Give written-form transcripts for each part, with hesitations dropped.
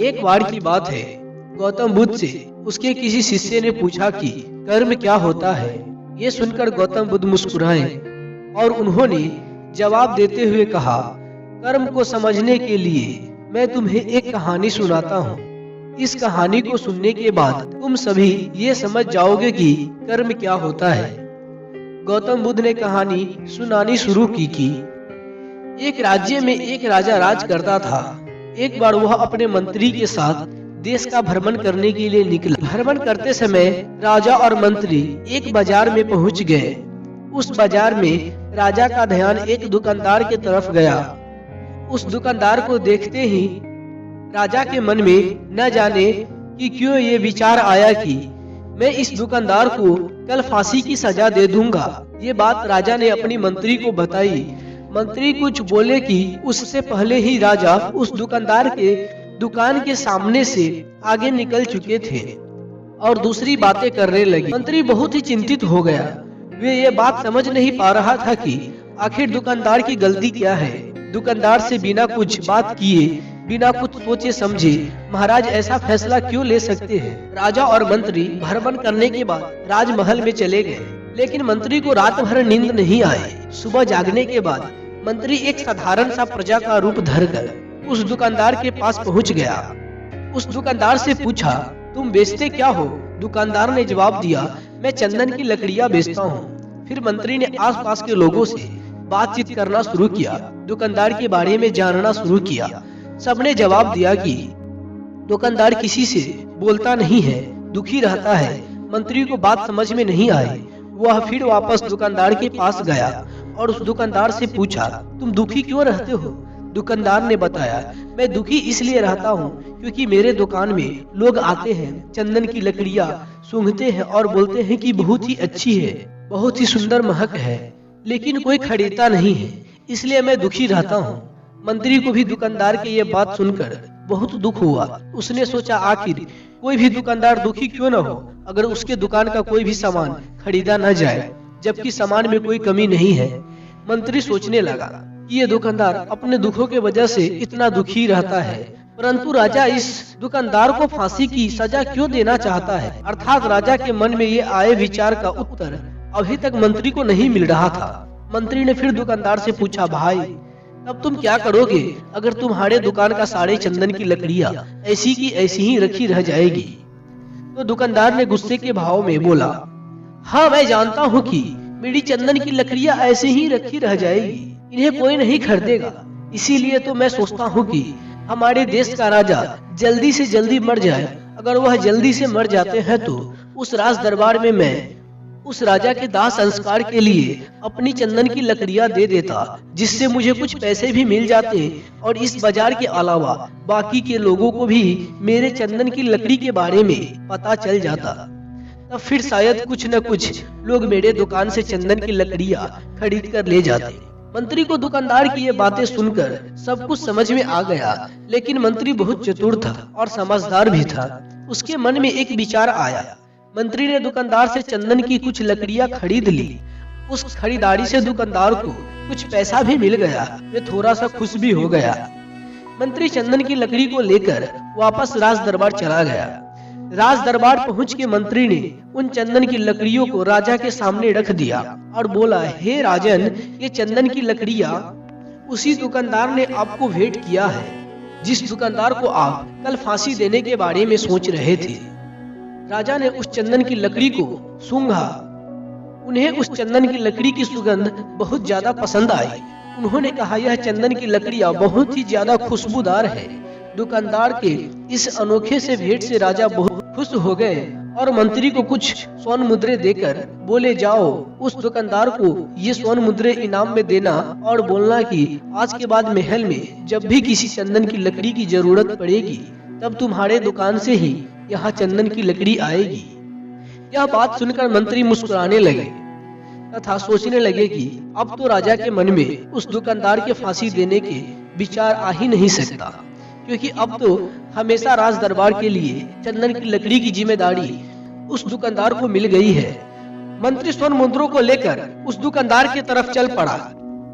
एक बार की बात है, गौतम बुद्ध से उसके किसी शिष्य ने पूछा कि कर्म क्या होता है। ये सुनकर गौतम बुद्ध मुस्कुराए और उन्होंने जवाब देते हुए कहा, कर्म को समझने के लिए मैं तुम्हें एक कहानी सुनाता हूँ। इस कहानी को सुनने के बाद तुम सभी ये समझ जाओगे कि कर्म क्या होता है। गौतम बुद्ध ने कहानी सुनानी शुरू की कि एक राज्य में एक राजा राज करता था। एक बार वह अपने मंत्री के साथ देश का भ्रमण करने के लिए निकला। भ्रमण करते समय राजा और मंत्री एक बाजार में पहुंच गए। उस बाजार में राजा का ध्यान एक दुकानदार की तरफ गया। उस दुकानदार को देखते ही राजा के मन में न जाने कि क्यों ये विचार आया कि मैं इस दुकानदार को कल फांसी की सजा दे दूंगा। ये बात राजा ने अपनी मंत्री को बताई। मंत्री कुछ बोले कि उससे पहले ही राजा उस दुकानदार के दुकान के सामने से आगे निकल चुके थे और दूसरी बातें करने लगे। मंत्री बहुत ही चिंतित हो गया। वे ये बात समझ नहीं पा रहा था कि आखिर दुकानदार की गलती क्या है। दुकानदार से बिना कुछ बात किए, बिना कुछ सोचे समझे महाराज ऐसा फैसला क्यों ले सकते हैं। राजा और मंत्री भ्रमण करने के बाद राजमहल में चले गए, लेकिन मंत्री को रात भर नींद नहीं आई। सुबह जागने के बाद मंत्री एक साधारण सा प्रजा का रूप धरकर उस दुकानदार के पास पहुंच गया। उस दुकानदार से पूछा, तुम बेचते क्या हो? दुकानदार ने जवाब दिया, मैं चंदन की लकड़ियां बेचता हूँ। फिर मंत्री ने आसपास के लोगों से बातचीत करना शुरू किया, दुकानदार के बारे में जानना शुरू किया। सबने जवाब दिया कि दुकानदार किसी से बोलता नहीं है, दुखी रहता है। मंत्री को बात समझ में नहीं आई। वह फिर वापस दुकानदार के पास गया और उस दुकानदार से पूछा, तुम दुखी क्यों रहते हो? दुकानदार ने बताया, मैं दुखी इसलिए रहता हूँ क्योंकि मेरे दुकान में लोग आते हैं, चंदन की लकड़ियाँ सूंघते हैं और बोलते हैं कि बहुत ही अच्छी है, बहुत ही सुंदर महक है, लेकिन कोई खरीदता नहीं है, इसलिए मैं दुखी रहता हूँ। मंत्री को भी दुकानदार की ये बात सुनकर बहुत दुख हुआ। उसने सोचा, आखिर कोई भी दुकानदार दुखी क्यों न हो अगर उसके दुकान का कोई भी सामान खरीदा न जाए, जबकि सामान में कोई कमी नहीं है। मंत्री सोचने लगा कि ये दुकानदार अपने दुखों के वजह से इतना दुखी रहता है, परंतु राजा इस दुकानदार को फांसी की सजा क्यों देना चाहता है। अर्थात राजा के मन में ये आए विचार का उत्तर अभी तक मंत्री को नहीं मिल रहा था। मंत्री ने फिर दुकानदार से पूछा, भाई अब तुम क्या करोगे अगर तुम्हारे दुकान का सारे चंदन की लकड़ियाँ ऐसी की ऐसी ही रखी रह जाएगी? तो दुकानदार ने गुस्से के भाव में बोला, हाँ मैं जानता हूँ कि मेरी चंदन की लकड़ियाँ ऐसे ही रखी रह जाएगी, इन्हें कोई नहीं खरीदेगा। इसीलिए तो मैं सोचता हूँ कि हमारे देश का राजा जल्दी से जल्दी मर जाए। अगर वह जल्दी से मर जाते हैं तो उस राज दरबार में मैं उस राजा के दाह संस्कार के लिए अपनी चंदन की लकड़ियाँ दे देता, जिससे मुझे कुछ पैसे भी मिल जाते और इस बाजार के अलावा बाकी के लोगों को भी मेरे चंदन की लकड़ी के बारे में पता चल जाता। तब फिर शायद कुछ न कुछ लोग मेरे दुकान से चंदन की लकड़ियाँ खरीद कर ले जाते। मंत्री को दुकानदार की ये बातें सुनकर सब कुछ समझ में आ गया, लेकिन मंत्री बहुत चतुर था और समझदार भी था। उसके मन में एक विचार आया। मंत्री ने दुकानदार से चंदन की कुछ लकड़ियाँ खरीद ली। उस खरीदारी से दुकानदार को कुछ पैसा भी मिल गया। वे थोड़ा सा खुश भी हो गया। मंत्री चंदन की लकड़ी को लेकर वापस राज दरबार चला गया। राज दरबार पहुंच के मंत्री ने उन चंदन की लकड़ियों को राजा के सामने रख दिया और बोला, हे राजन, ये चंदन की लकड़ियाँ उसी दुकानदार ने आपको भेंट किया है जिस दुकानदार को आप कल फांसी देने के बारे में सोच रहे थे। राजा ने उस चंदन की लकड़ी को सूंघा। उन्हें उस चंदन की लकड़ी की सुगंध बहुत ज्यादा पसंद आई। उन्होंने कहा, यह चंदन की लकड़ियाँ बहुत ही ज्यादा खुशबूदार है। दुकानदार के इस अनोखे से भेंट से राजा बहुत खुश हो गए और मंत्री को कुछ स्वर्ण मुद्रे देकर बोले, जाओ उस दुकानदार को ये स्वर्ण मुद्रे इनाम में देना और बोलना कि आज के बाद महल में जब भी किसी चंदन की लकड़ी की जरूरत पड़ेगी तब तुम्हारे दुकान से ही यहाँ चंदन की लकड़ी आएगी। यह बात सुनकर मंत्री मुस्कुराने लगे तथा सोचने लगे कि अब तो राजा के मन में उस दुकानदार के फांसी देने के विचार आ ही नहीं सकता, क्योंकि अब तो हमेशा राज दरबार के लिए चंदन की लकड़ी की जिम्मेदारी उस दुकानदार को मिल गई है। मंत्री स्वर्ण मुद्रों को लेकर उस दुकानदार की तरफ चल पड़ा।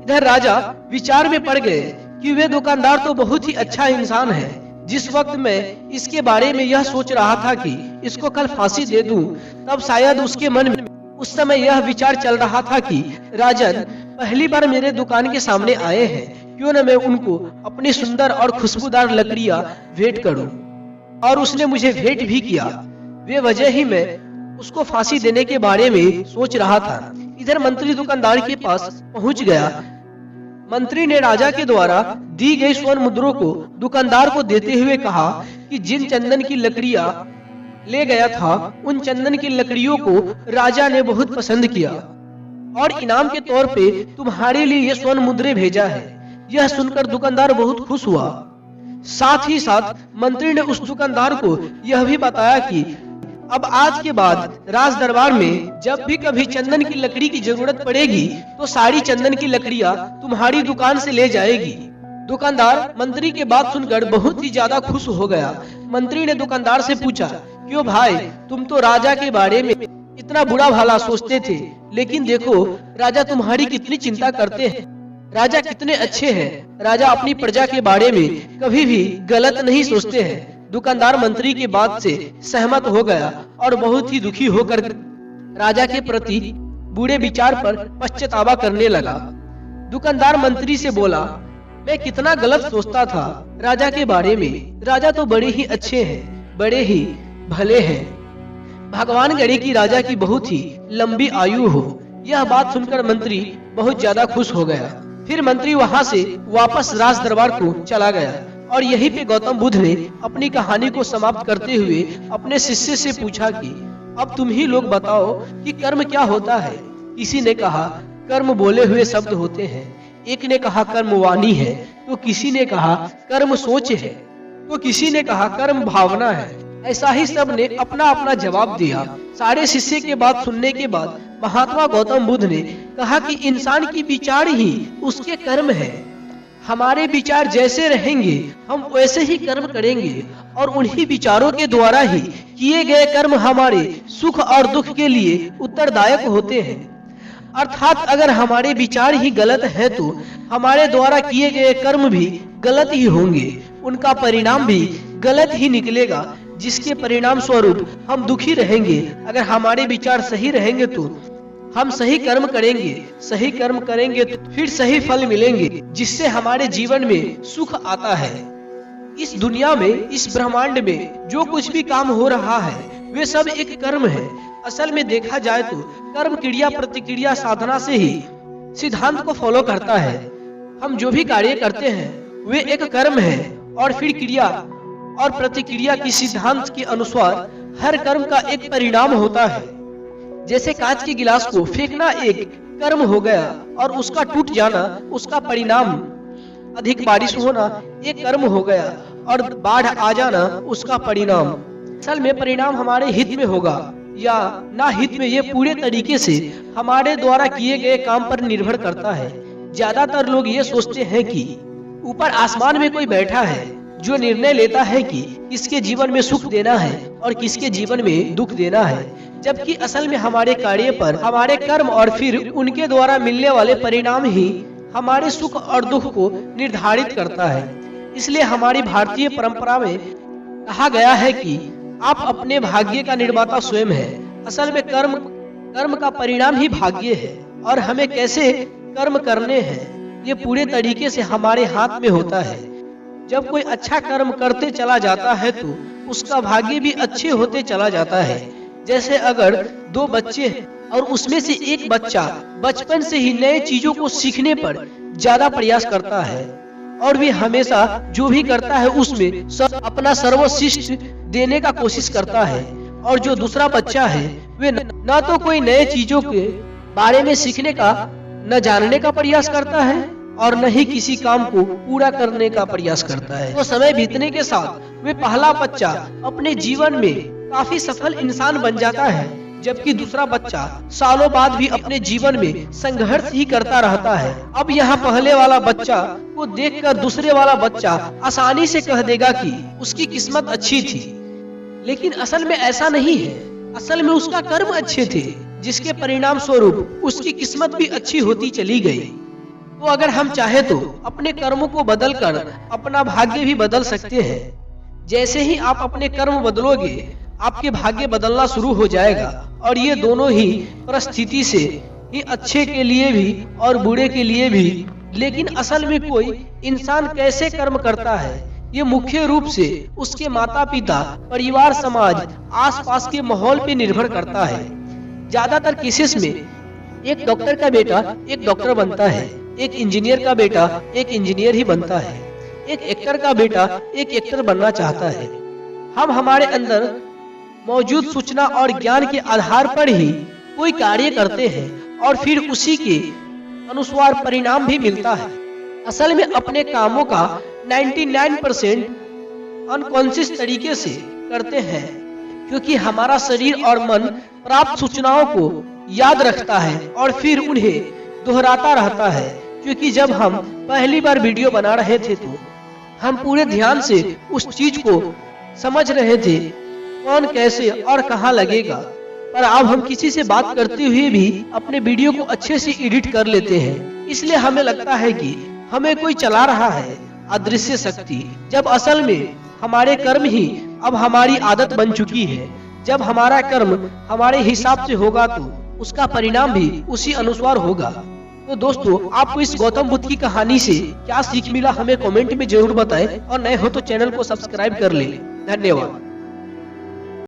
इधर राजा विचार में पड़ गए कि वे दुकानदार तो बहुत ही अच्छा इंसान है, जिस वक्त मैं इसके बारे में यह सोच रहा था कि इसको कल फांसी दे दूं, तब शायद उसके मन में उस समय यह विचार चल रहा था कि राजन पहली बार मेरे दुकान के सामने आए हैं, क्यों न मैं उनको अपनी सुंदर और खुशबूदार लकड़ियां भेंट करूं। और उसने मुझे भेंट भी किया। वे वजह ही मैं उसको फांसी देने के बारे में सोच रहा था। इधर मंत्री दुकानदार के पास पहुंच गया। मंत्री ने राजा के द्वारा दी गई स्वर्ण मुद्रों को दुकानदार को देते हुए कहा कि जिन चंदन की लकड़ियां ले गया था, उन चंदन की लकड़ियों को राजा ने बहुत पसंद किया और इनाम के तौर पे तुम्हारे लिए ये स्वर्ण मुद्रे भेजा है। यह सुनकर दुकानदार बहुत खुश हुआ। साथ ही साथ मंत्री ने उस दुकानदार को यह भी बताया कि अब आज के बाद राज दरबार में जब भी कभी चंदन की लकड़ी की जरूरत पड़ेगी तो सारी चंदन की लकड़ियां तुम्हारी दुकान से ले जाएगी। दुकानदार मंत्री के बात सुनकर बहुत ही ज्यादा खुश हो गया। मंत्री ने दुकानदार से पूछा, क्यों भाई, तुम तो राजा के बारे में इतना बुरा भला सोचते थे, लेकिन देखो राजा तुम्हारी कितनी चिंता करते हैं। राजा कितने अच्छे हैं। राजा अपनी प्रजा के बारे में कभी भी गलत नहीं सोचते हैं। दुकानदार मंत्री की बात से सहमत हो गया और बहुत ही दुखी होकर राजा के प्रति बुरे विचार पर पश्चातावा करने लगा। दुकानदार मंत्री से बोला, मैं कितना गलत सोचता था राजा के बारे में। राजा तो बड़े ही अच्छे हैं, बड़े ही भले हैं। भगवान करे कि राजा की बहुत ही लंबी आयु हो। यह बात सुनकर मंत्री बहुत ज्यादा खुश हो गया। फिर मंत्री वहां से वापस राज दरबार को चला गया और यहीं पे गौतम बुद्ध ने अपनी कहानी को समाप्त करते हुए अपने शिष्य से पूछा कि अब तुम ही लोग बताओ कि कर्म क्या होता है। किसी ने कहा कर्म बोले हुए शब्द होते हैं, एक ने कहा कर्म वाणी है, तो किसी ने कहा कर्म सोच है, तो किसी ने कहा कर्म भावना है। ऐसा ही सब ने अपना अपना जवाब दिया। सारे शिष्य के बात सुनने के बाद महात्मा गौतम बुद्ध ने कहा कि इंसान की विचार ही उसके कर्म है। हमारे विचार जैसे रहेंगे हम वैसे ही कर्म करेंगे और उन्हीं विचारों के द्वारा ही किए गए कर्म हमारे सुख और दुख के लिए उत्तरदायक होते हैं। अर्थात अगर हमारे विचार ही गलत है तो हमारे द्वारा किए गए कर्म भी गलत ही होंगे, उनका परिणाम भी गलत ही निकलेगा, जिसके परिणाम स्वरूप हम दुखी रहेंगे। अगर हमारे विचार सही रहेंगे तो हम सही कर्म करेंगे, सही कर्म करेंगे तो फिर सही फल मिलेंगे, जिससे हमारे जीवन में सुख आता है। इस दुनिया में, इस ब्रह्मांड में जो कुछ भी काम हो रहा है वे सब एक कर्म है। असल में देखा जाए तो कर्म क्रिया प्रतिक्रिया साधना से ही सिद्धांत को फॉलो करता है। हम जो भी कार्य करते हैं वे एक कर्म है और फिर क्रिया और प्रतिक्रिया की सिद्धांत के अनुसार हर कर्म का एक परिणाम होता है। जैसे कांच के गिलास को फेंकना एक कर्म हो गया और उसका टूट जाना उसका परिणाम, अधिक बारिश होना एक कर्म हो गया और बाढ़ आ जाना उसका परिणाम। असल में परिणाम हमारे हित में होगा या ना हित में, ये पूरे तरीके से हमारे द्वारा किए गए काम पर निर्भर करता है। ज्यादातर लोग ये सोचते हैं कि ऊपर आसमान में कोई बैठा है जो निर्णय लेता है कि किसके जीवन में सुख देना है और किसके जीवन में दुख देना है, जबकि असल में हमारे कार्य पर हमारे कर्म और फिर उनके द्वारा मिलने वाले परिणाम ही हमारे सुख और दुख को निर्धारित करता है। इसलिए हमारी भारतीय परंपरा में कहा गया है कि आप अपने भाग्य का निर्माता स्वयं है। असल में कर्म का परिणाम ही भाग्य है और हमें कैसे कर्म करने हैं ये पूरे तरीके से हमारे हाथ में होता है। जब कोई अच्छा कर्म करते चला जाता है तो उसका भाग्य भी अच्छे होते चला जाता है। जैसे अगर दो बच्चे हैं और उसमें से एक बच्चा बचपन से ही नए चीजों को सीखने पर ज्यादा प्रयास करता है और वे हमेशा जो भी करता है उसमें अपना सर्वश्रेष्ठ देने का कोशिश करता है, और जो दूसरा बच्चा है वे न तो कोई नए चीजों के बारे में सीखने का न जानने का प्रयास करता है और न ही किसी काम को पूरा करने का प्रयास करता है। तो समय बीतने के साथ वे पहला बच्चा अपने जीवन में काफी सफल इंसान बन जाता है, जबकि दूसरा बच्चा सालों बाद भी अपने जीवन में संघर्ष ही करता रहता है। अब यहाँ पहले वाला बच्चा को देखकर दूसरे वाला बच्चा आसानी से कह देगा कि उसकी किस्मत अच्छी थी, लेकिन असल में ऐसा नहीं है। असल में उसका कर्म अच्छे थे, जिसके परिणाम स्वरूप उसकी किस्मत भी अच्छी होती चली गई। तो अगर हम चाहे तो अपने कर्मों को बदलकर अपना भाग्य भी बदल सकते हैं। जैसे ही आप अपने कर्म बदलोगे, आपके भाग्य बदलना शुरू हो जाएगा। और ये दोनों ही परिस्थिति से ही अच्छे के लिए भी और बुरे के लिए भी। लेकिन असल में कोई इंसान कैसे कर्म करता है, ये मुख्य रूप से उसके माता पिता, परिवार, समाज, आसपास के माहौल पे निर्भर करता है। ज्यादातर केसेस में एक डॉक्टर का बेटा एक डॉक्टर बनता है, एक इंजीनियर का बेटा एक इंजीनियर ही बनता है, एक एक्टर का बेटा एक एक्टर बनना चाहता है। हम हमारे अंदर मौजूद सूचना और ज्ञान के आधार पर ही कोई कार्य करते हैं और फिर उसी के अनुसार परिणाम भी मिलता है। असल में अपने कामों का 99% अनकॉन्शियस तरीके से करते हैं, क्योंकि हमारा शरीर और मन प्राप्त सूचनाओं को याद रखता है और फिर उन्हें दोहराता रहता है। क्योंकि जब हम पहली बार वीडियो बना रहे थे तो हम पूरे ध्यान से उस चीज को समझ रहे थे, कौन कैसे और कहां लगेगा। पर अब हम किसी से बात करते हुए भी अपने वीडियो को अच्छे से एडिट कर लेते हैं। इसलिए हमें लगता है कि हमें कोई चला रहा है, अदृश्य शक्ति, जब असल में हमारे कर्म ही अब हमारी आदत बन चुकी है। जब हमारा कर्म हमारे हिसाब से होगा तो उसका परिणाम भी उसी अनुसार होगा। तो दोस्तों, आपको इस गौतम बुद्ध की कहानी से क्या सीख मिला, हमें कमेंट में जरूर बताएं और नए हो तो चैनल को सब्सक्राइब कर लें। धन्यवाद।